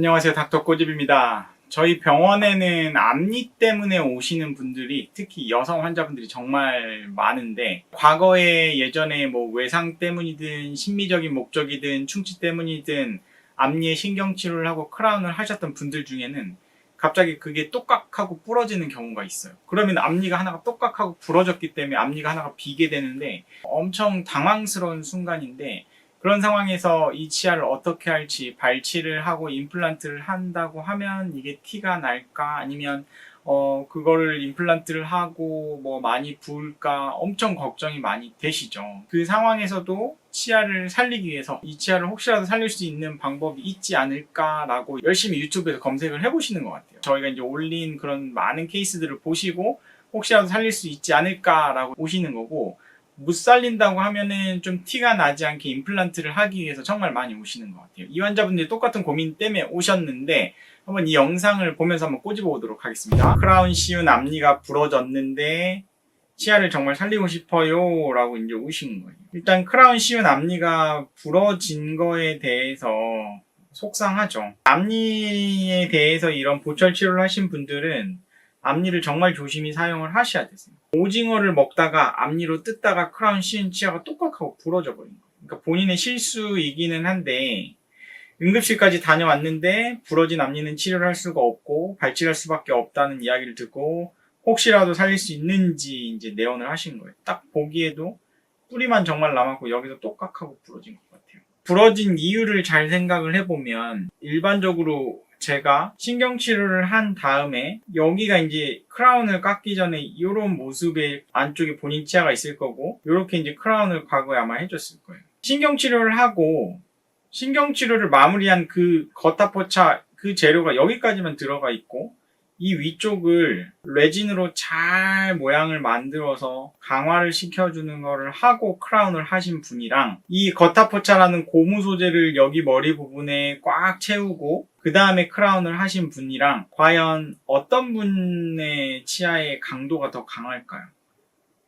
안녕하세요. 닥터 꼬집입니다. 저희 병원에는 앞니 때문에 오시는 분들이 특히 여성 환자분들이 정말 많은데 과거에 예전에 뭐 외상 때문이든 심미적인 목적이든 충치 때문이든 앞니에 신경치료를 하고 크라운을 하셨던 분들 중에는 갑자기 그게 똑깍하고 부러지는 경우가 있어요. 그러면 앞니가 하나가 똑깍하고 부러졌기 때문에 앞니가 하나가 비게 되는데 엄청 당황스러운 순간인데 그런 상황에서 이 치아를 어떻게 할지 발치를 하고 임플란트를 한다고 하면 이게 티가 날까 아니면 그거를 임플란트를 하고 뭐 많이 부을까 엄청 걱정이 많이 되시죠. 그 상황에서도 치아를 살리기 위해서 이 치아를 혹시라도 살릴 수 있는 방법이 있지 않을까라고 열심히 유튜브에서 검색을 해보시는 것 같아요. 저희가 이제 올린 그런 많은 케이스들을 보시고 혹시라도 살릴 수 있지 않을까라고 보시는 거고, 못 살린다고 하면은 좀 티가 나지 않게 임플란트를 하기 위해서 정말 많이 오시는 것 같아요. 이 환자분들이 똑같은 고민 때문에 오셨는데 한번 이 영상을 보면서 한번 꼬집어 보도록 하겠습니다. 크라운 씌운 앞니가 부러졌는데 치아를 정말 살리고 싶어요 라고 이제 오신 거예요. 일단 크라운 씌운 앞니가 부러진 거에 대해서 속상하죠. 앞니에 대해서 이런 보철 치료를 하신 분들은 앞니를 정말 조심히 사용을 하셔야 되세요. 오징어를 먹다가 앞니로 뜯다가 크라운 씌운 치아가 똑같하고 부러져 버린 거예요. 그러니까 본인의 실수이기는 한데 응급실까지 다녀왔는데 부러진 앞니는 치료를 할 수가 없고 발치할 수밖에 없다는 이야기를 듣고 혹시라도 살릴 수 있는지 이제 내원을 하신 거예요. 딱 보기에도 뿌리만 정말 남았고 여기서 똑같하고 부러진 것 같아요. 부러진 이유를 잘 생각을 해보면 일반적으로 제가 신경치료를 한 다음에 여기가 이제 크라운을 깎기 전에 이런 모습의 안쪽에 본인 치아가 있을 거고 이렇게 이제 크라운을 과거에 아마 해줬을 거예요. 신경치료를 하고 신경치료를 마무리한 그 거타포차 그 재료가 여기까지만 들어가 있고 이 위쪽을 레진으로 잘 모양을 만들어서 강화를 시켜주는 거를 하고 크라운을 하신 분이랑 이 거타포차라는 고무 소재를 여기 머리 부분에 꽉 채우고 그 다음에 크라운을 하신 분이랑 과연 어떤 분의 치아의 강도가 더 강할까요?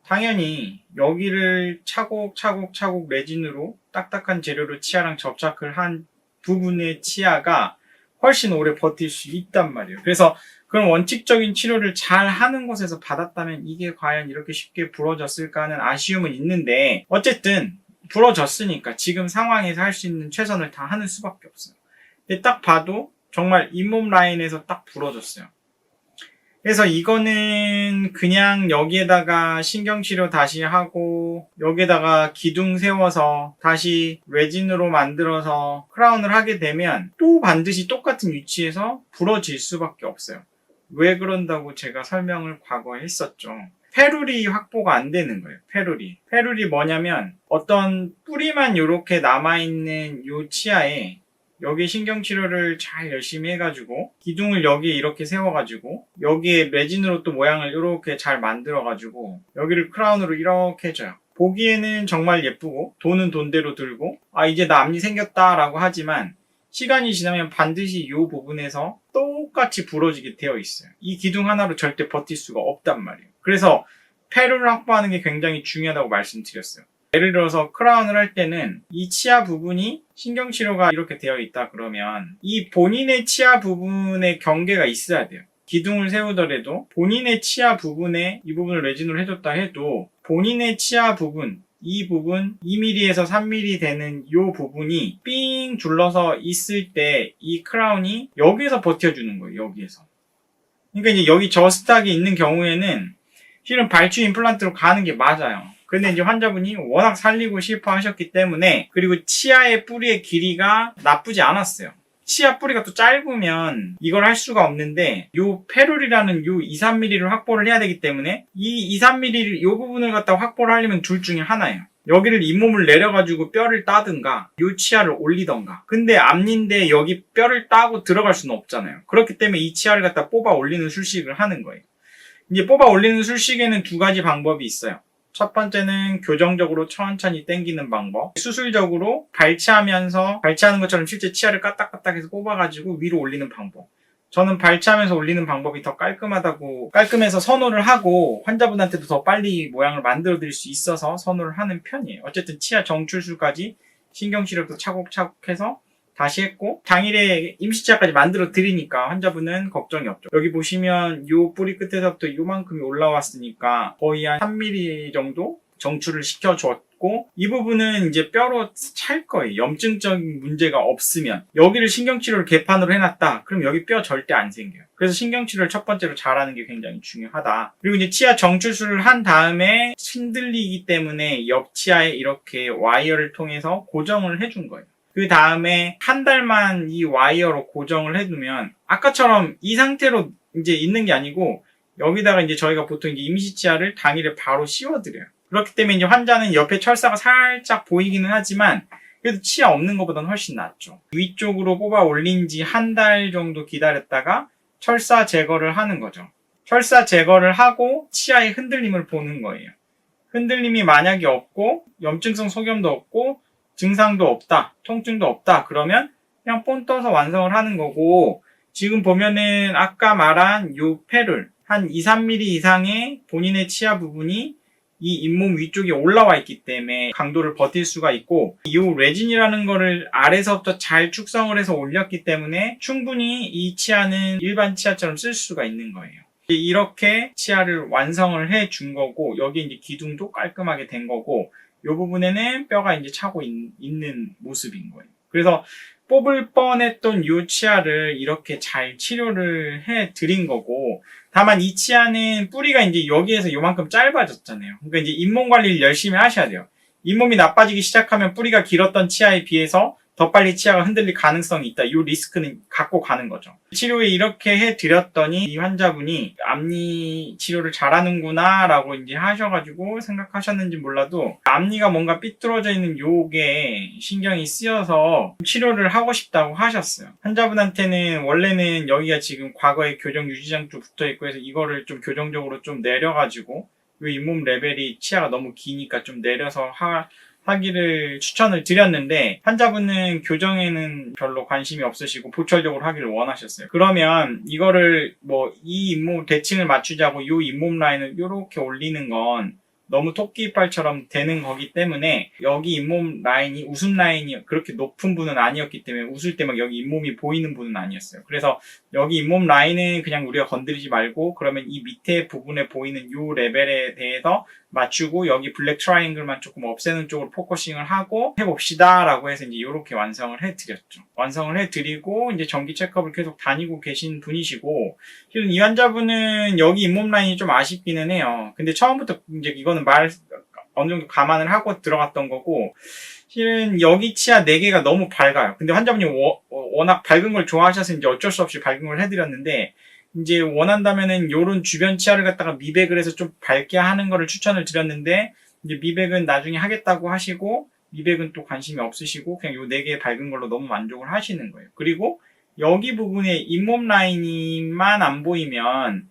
당연히 여기를 차곡차곡 레진으로 딱딱한 재료로 치아랑 접착을 한 부분의 치아가 훨씬 오래 버틸 수 있단 말이에요. 그래서 그런 원칙적인 치료를 잘 하는 곳에서 받았다면 이게 과연 이렇게 쉽게 부러졌을까 하는 아쉬움은 있는데 어쨌든 부러졌으니까 지금 상황에서 할 수 있는 최선을 다 하는 수밖에 없어요. 근데 딱 봐도 정말 잇몸 라인에서 딱 부러졌어요. 그래서 이거는 그냥 여기에다가 신경치료 다시 하고 여기에다가 기둥 세워서 다시 레진으로 만들어서 크라운을 하게 되면 또 반드시 똑같은 위치에서 부러질 수밖에 없어요. 왜 그런다고 제가 설명을 과거에 했었죠. 페룰이 확보가 안 되는 거예요. 페룰이 뭐냐면 어떤 뿌리만 이렇게 남아있는 요 치아에 여기 신경치료를 잘 열심히 해가지고 기둥을 여기에 이렇게 세워가지고 여기에 레진으로 또 모양을 이렇게 잘 만들어가지고 여기를 크라운으로 이렇게 해줘요. 보기에는 정말 예쁘고 돈은 돈대로 들고 이제 나 앞니 생겼다 라고 하지만 시간이 지나면 반드시 이 부분에서 똑같이 부러지게 되어 있어요. 이 기둥 하나로 절대 버틸 수가 없단 말이에요. 그래서 페루를 확보하는 게 굉장히 중요하다고 말씀드렸어요. 예를 들어서 크라운을 할 때는 이 치아 부분이 신경치료가 이렇게 되어 있다 그러면 이 본인의 치아 부분에 경계가 있어야 돼요. 기둥을 세우더라도 본인의 치아 부분에 이 부분을 레진으로 해줬다 해도 본인의 치아 부분 이 부분 2mm에서 3mm 되는 이 부분이 삥 둘러서 있을 때 이 크라운이 여기에서 버텨주는 거예요. 여기에서. 그러니까 이제 여기 저스트하게 있는 경우에는 실은 발치 임플란트로 가는 게 맞아요. 근데 이제 환자분이 워낙 살리고 싶어 하셨기 때문에 그리고 치아의 뿌리의 길이가 나쁘지 않았어요. 치아 뿌리가 또 짧으면 이걸 할 수가 없는데 요 페룰이라는 요 2, 3mm를 확보를 해야 되기 때문에 이 2, 3mm를 요 부분을 갖다 확보를 하려면 둘 중에 하나예요. 여기를 잇몸을 내려가지고 뼈를 따든가 요 치아를 올리던가. 근데 앞니인데 여기 뼈를 따고 들어갈 수는 없잖아요. 그렇기 때문에 이 치아를 갖다 뽑아 올리는 술식을 하는 거예요. 이제 뽑아 올리는 술식에는 두 가지 방법이 있어요. 첫 번째는 교정적으로 천천히 당기는 방법. 수술적으로 발치하면서 발치하는 것처럼 실제 치아를 까딱까딱해서 뽑아가지고 위로 올리는 방법. 저는 발치하면서 올리는 방법이 더 깔끔해서 선호를 하고 환자분한테도 더 빨리 모양을 만들어 드릴 수 있어서 선호를 하는 편이에요. 어쨌든 치아 정출술까지 신경치료도 차곡차곡 해서 다시 했고 당일에 임시치아까지 만들어 드리니까 환자분은 걱정이 없죠. 여기 보시면 요 뿌리 끝에서부터 요만큼이 올라왔으니까 거의 한 3mm 정도 정출을 시켜줬고 이 부분은 이제 뼈로 찰 거예요. 염증적인 문제가 없으면. 여기를 신경치료를 개판으로 해놨다. 그럼 여기 뼈 절대 안 생겨요. 그래서 신경치료를 첫 번째로 잘하는 게 굉장히 중요하다. 그리고 이제 치아 정출술을 한 다음에 흔들리기 때문에 옆 치아에 이렇게 와이어를 통해서 고정을 해준 거예요. 그 다음에 한 달만 이 와이어로 고정을 해두면 아까처럼 이 상태로 이제 있는 게 아니고 여기다가 이제 저희가 보통 이제 임시치아를 당일에 바로 씌워드려요. 그렇기 때문에 이제 환자는 옆에 철사가 살짝 보이기는 하지만 그래도 치아 없는 것보다는 훨씬 낫죠. 위쪽으로 뽑아 올린 지 한 달 정도 기다렸다가 철사 제거를 하는 거죠. 철사 제거를 하고 치아의 흔들림을 보는 거예요. 흔들림이 만약에 없고 염증성 소견도 없고 증상도 없다, 통증도 없다 그러면 그냥 본 떠서 완성을 하는 거고 지금 보면은 아까 말한 요 페룰 한 2-3mm 이상의 본인의 치아 부분이 이 잇몸 위쪽에 올라와 있기 때문에 강도를 버틸 수가 있고 이 레진이라는 거를 아래서부터 잘 축성을 해서 올렸기 때문에 충분히 이 치아는 일반 치아처럼 쓸 수가 있는 거예요. 이렇게 치아를 완성을 해 준 거고 여기 이제 기둥도 깔끔하게 된 거고 이 부분에는 뼈가 이제 차고 있는 모습인 거예요. 그래서 뽑을 뻔했던 이 치아를 이렇게 잘 치료를 해 드린 거고 다만 이 치아는 뿌리가 이제 여기에서 요만큼 짧아졌잖아요. 그러니까 이제 잇몸 관리를 열심히 하셔야 돼요. 잇몸이 나빠지기 시작하면 뿌리가 길었던 치아에 비해서 더 빨리 치아가 흔들릴 가능성이 있다. 이 리스크는 갖고 가는 거죠. 치료에 이렇게 해드렸더니 이 환자분이 앞니 치료를 잘하는구나 라고 이제 하셔가지고 생각하셨는지 몰라도 앞니가 뭔가 삐뚤어져 있는 요게 신경이 쓰여서 치료를 하고 싶다고 하셨어요. 환자분한테는 원래는 여기가 지금 과거에 교정 유지장 쪽 붙어있고 해서 이거를 좀 교정적으로 좀 내려가지고 이 잇몸 레벨이 치아가 너무 기니까 좀 내려서 하기를 추천을 드렸는데 환자분은 교정에는 별로 관심이 없으시고 보철적으로 하기를 원하셨어요. 그러면 이거를 뭐 이 잇몸 대칭을 맞추자고 이 잇몸 라인을 이렇게 올리는 건 너무 토끼 이빨처럼 되는 거기 때문에 여기 잇몸 라인이 웃음 라인이 그렇게 높은 분은 아니었기 때문에 웃을 때 막 여기 잇몸이 보이는 분은 아니었어요. 그래서 여기 잇몸 라인은 그냥 우리가 건드리지 말고 그러면 이 밑에 부분에 보이는 이 레벨에 대해서 맞추고 여기 블랙 트라이앵글만 조금 없애는 쪽으로 포커싱을 하고 해봅시다 라고 해서 이제 이렇게 완성을 해드렸죠. 완성을 해드리고 이제 정기 체크업을 계속 다니고 계신 분이시고 실은 이 환자분은 여기 잇몸 라인이 좀 아쉽기는 해요. 근데 처음부터 이제 이거는 어느 정도 감안을 하고 들어갔던 거고 실은 여기 치아 4개가 너무 밝아요. 근데 환자분이 워낙 밝은 걸 좋아하셔서 이제 어쩔 수 없이 밝은 걸 해드렸는데 이제 원한다면은 요런 주변 치아를 갖다가 미백을 해서 좀 밝게 하는 거를 추천을 드렸는데 이제 미백은 나중에 하겠다고 하시고 미백은 또 관심이 없으시고 그냥 요 4개 밝은 걸로 너무 만족을 하시는 거예요. 그리고 여기 부분에 잇몸 라인만 안 보이면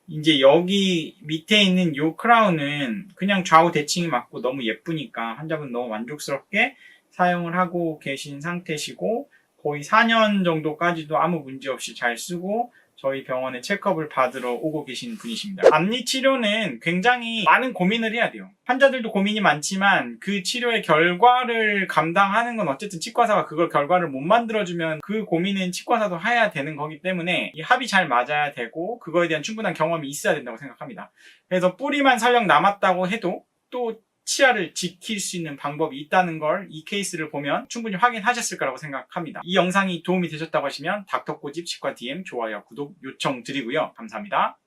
이제 여기 밑에 있는 요 크라운은 그냥 좌우 대칭이 맞고 너무 예쁘니까 환자분 너무 만족스럽게 사용을 하고 계신 상태시고 거의 4년 정도까지도 아무 문제 없이 잘 쓰고 저희 병원에 체크업을 받으러 오고 계신 분이십니다. 앞니 치료는 굉장히 많은 고민을 해야 돼요. 환자들도 고민이 많지만 그 치료의 결과를 감당하는 건 어쨌든 치과사가 그걸 결과를 못 만들어주면 그 고민은 치과사도 해야 되는 거기 때문에 이 합이 잘 맞아야 되고 그거에 대한 충분한 경험이 있어야 된다고 생각합니다. 그래서 뿌리만 설령 남았다고 해도 또 치아를 지킬 수 있는 방법이 있다는 걸 이 케이스를 보면 충분히 확인하셨을 거라고 생각합니다. 이 영상이 도움이 되셨다고 하시면 닥터꼬집 치과 DM 좋아요, 구독 요청 드리고요. 감사합니다.